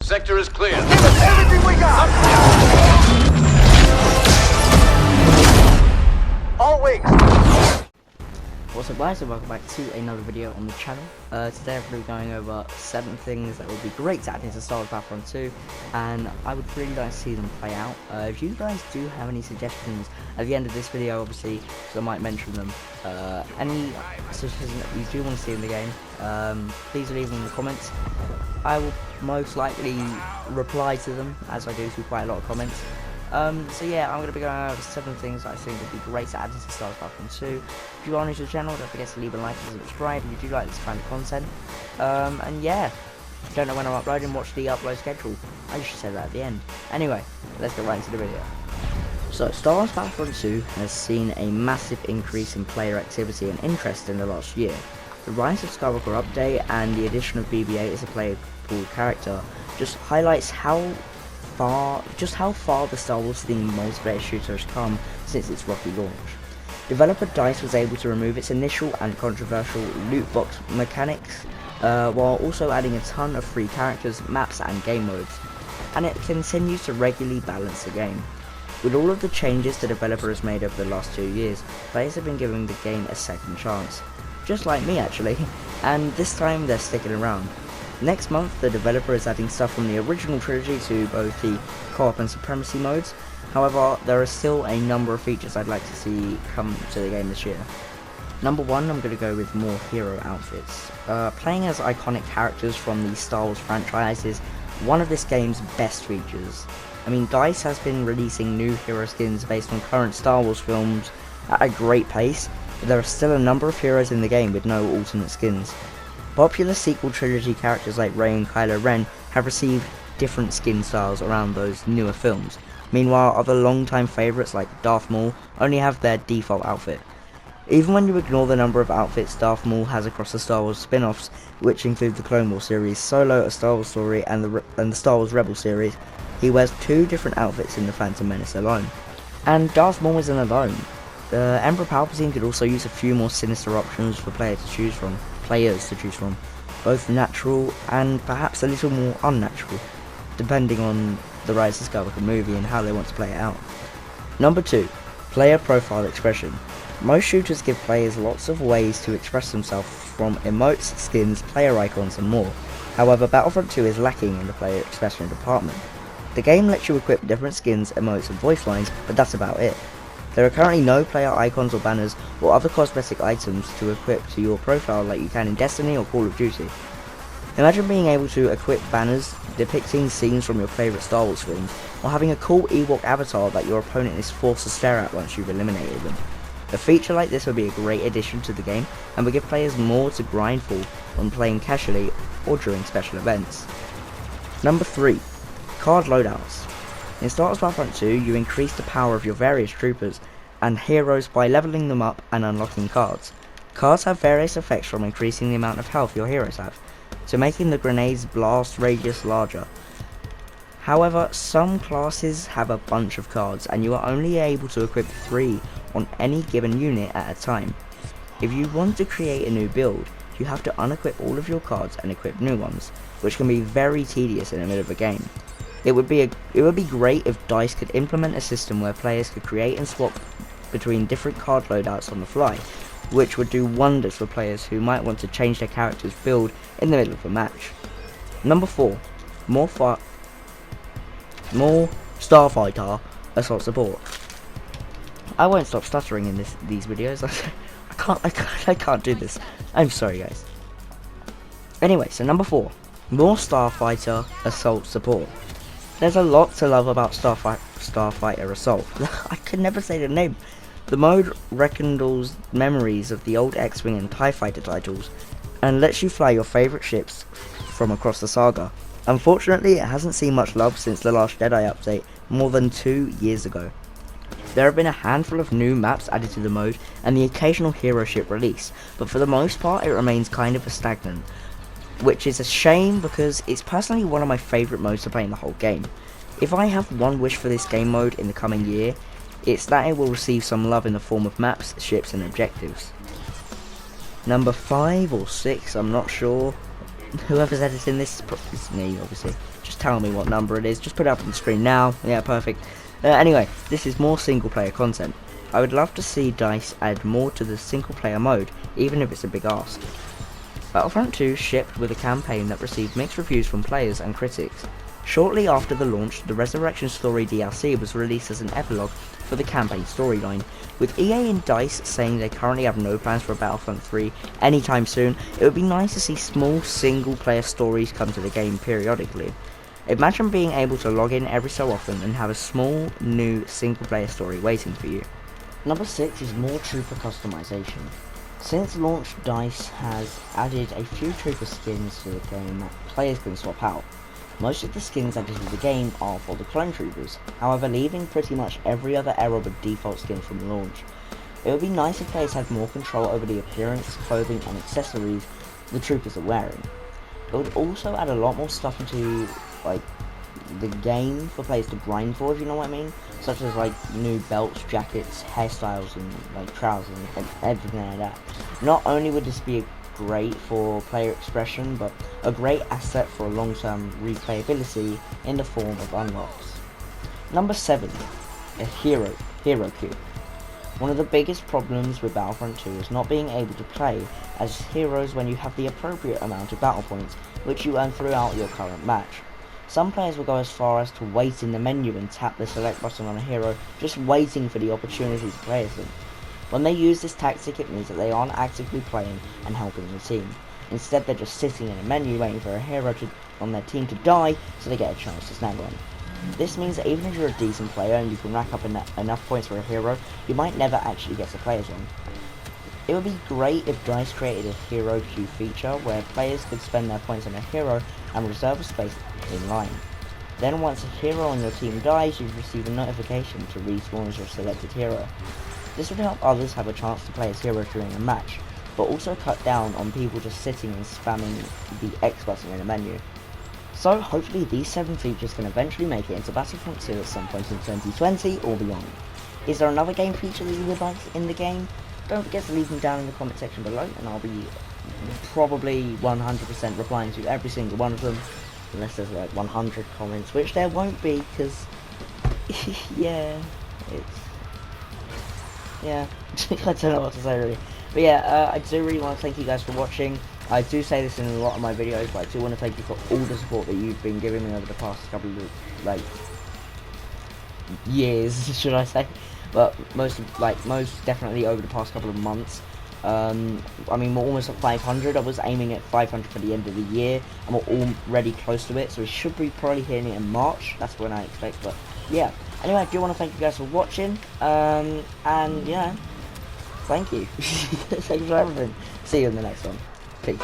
sector is clear. Give us everything we got! All wings! What's up guys, and welcome back to another video on the channel. Today I'm going to be going over 7 things that would be great to add into Star Wars Battlefront 2, and I would really like to see them play out. If you guys do have any suggestions at the end of this video, obviously, because I might mention them, any suggestions that you do want to see in the game, please leave them in the comments. I will most likely reply to them, as I do to quite a lot of comments. So yeah, I'm going to be going over 7 things that I think would be great to add into Star Wars Battlefront 2. If you are new to the channel, don't forget to leave a like and subscribe if you do like this kind of content. And yeah, if you don't know when I'm uploading, watch the upload schedule. I should say that at the end. Anyway, let's get right into the video. So, Star Wars Battlefront 2 has seen a massive increase in player activity and interest in the last year. The Rise of Skywalker update and the addition of BB-8 as a playable character just highlights how far the Star Wars themed multiplayer shooter has come since its rocky launch. Developer DICE was able to remove its initial and controversial loot box mechanics, while also adding a ton of free characters, maps and game modes, and it continues to regularly balance the game. With all of the changes the developer has made over the last 2 years, players have been giving the game a second chance. Just like me actually, and this time they're sticking around. Next month, the developer is adding stuff from the original trilogy to both the co-op and supremacy modes. However, there are still a number of features I'd like to see come to the game this year. Number 1, I'm going to go with more hero outfits. Playing as iconic characters from the Star Wars franchise is one of this game's best features. I mean, DICE has been releasing new hero skins based on current Star Wars films at a great pace, but there are still a number of heroes in the game with no alternate skins. Popular sequel trilogy characters like Rey and Kylo Ren have received different skin styles around those newer films. Meanwhile, other long-time favourites like Darth Maul only have their default outfit. Even when you ignore the number of outfits Darth Maul has across the Star Wars spin-offs, which include the Clone Wars series, Solo: A Star Wars Story, and the Star Wars Rebels series, he wears 2 different outfits in The Phantom Menace alone. And Darth Maul isn't alone. Emperor Palpatine could also use a few more sinister options for players to choose from, both natural and perhaps a little more unnatural, depending on the Rise of Skywalker movie and how they want to play it out. Number 2, player profile expression. Most shooters give players lots of ways to express themselves, from emotes, skins, player icons and more. However, Battlefront 2 is lacking in the player expression department. The game lets you equip different skins, emotes and voice lines, but that's about it. There are currently no player icons or banners or other cosmetic items to equip to your profile like you can in Destiny or Call of Duty. Imagine being able to equip banners depicting scenes from your favourite Star Wars films, or having a cool Ewok avatar that your opponent is forced to stare at once you've eliminated them. A feature like this would be a great addition to the game and would give players more to grind for when playing casually or during special events. Number 3, card loadouts. In Star Wars Battlefront 2, you increase the power of your various troopers and heroes by leveling them up and unlocking cards. Cards have various effects, from increasing the amount of health your heroes have, to making the grenade's blast radius larger. However, some classes have a bunch of cards and you are only able to equip 3 on any given unit at a time. If you want to create a new build, you have to unequip all of your cards and equip new ones, which can be very tedious in the middle of a game. It would be great if DICE could implement a system where players could create and swap between different card loadouts on the fly, which would do wonders for players who might want to change their character's build in the middle of a match. Number 4, more Starfighter assault support. I won't stop stuttering in these videos. I can't do this. I'm sorry guys. Anyway, so number 4, more Starfighter assault support. There's a lot to love about Starfighter Assault. I can never say the name. The mode rekindles memories of the old X-Wing and TIE Fighter titles, and lets you fly your favourite ships from across the saga. Unfortunately, it hasn't seen much love since the last Jedi update more than 2 years ago. There have been a handful of new maps added to the mode and the occasional hero ship release, but for the most part it remains kind of stagnant, which is a shame because it's personally one of my favourite modes to play in the whole game. If I have one wish for this game mode in the coming year, it's that it will receive some love in the form of maps, ships and objectives. Number 5 or 6, I'm not sure. Whoever's editing this is me, obviously. just tell me what number it is. Just put it up on the screen now. Yeah, perfect. Anyway, this is more single player content. I would love to see DICE add more to the single player mode, even if it's a big ask. Battlefront 2 shipped with a campaign that received mixed reviews from players and critics. Shortly after the launch, the Resurrection Story DLC was released as an epilogue for the campaign storyline. With EA and DICE saying they currently have no plans for Battlefront 3 anytime soon, it would be nice to see small single player stories come to the game periodically. Imagine being able to log in every so often and have a small, new single player story waiting for you. Number 6 is more trooper customization. Since launch, DICE has added a few trooper skins to the game that players can swap out. Most of the skins added to the game are for the clone troopers, however leaving pretty much every other era but default skin from launch. It would be nice if players had more control over the appearance, clothing and accessories the troopers are wearing. It would also add a lot more stuff into the game for players to grind for, if you know what I mean, such as new belts, jackets, hairstyles and trousers and everything like that. Not only would this be great for player expression, but a great asset for long-term replayability in the form of unlocks. Number 7, a hero queue. One of the biggest problems with Battlefront 2 is not being able to play as heroes when you have the appropriate amount of battle points, which you earn throughout your current match. Some players will go as far as to wait in the menu and tap the select button on a hero, just waiting for the opportunity to play as them. When they use this tactic, it means that they aren't actively playing and helping the team. Instead, they're just sitting in a menu waiting for a hero on their team to die so they get a chance to snag one. This means that even if you're a decent player and you can rack up enough points for a hero, you might never actually get to play as one. It would be great if DICE created a hero queue feature where players could spend their points on a hero and reserve a space in line. Then once a hero on your team dies, you'd receive a notification to respawn as your selected hero. This would help others have a chance to play as heroes during a match, but also cut down on people just sitting and spamming the X button in a menu. So hopefully these 7 features can eventually make it into Battlefront 2 at some point in 2020 or beyond. Is there another game feature that you would like in the game? Don't forget to leave them down in the comment section below, and I'll be probably 100% replying to every single one of them, unless there's 100 comments, which there won't be, because yeah, I don't know what to say really. But yeah, I do really want to thank you guys for watching. I do say this in a lot of my videos, but I do want to thank you for all the support that you've been giving me over the past couple of years, should I say? But most definitely over the past couple of months. I mean, we're almost at 500. I was aiming at 500 for the end of the year, and we're already close to it, so we should be probably hitting it in March. That's when I expect. But yeah, anyway, I do want to thank you guys for watching, and yeah, thank you. Thanks for everything. See you in the next one. Peace.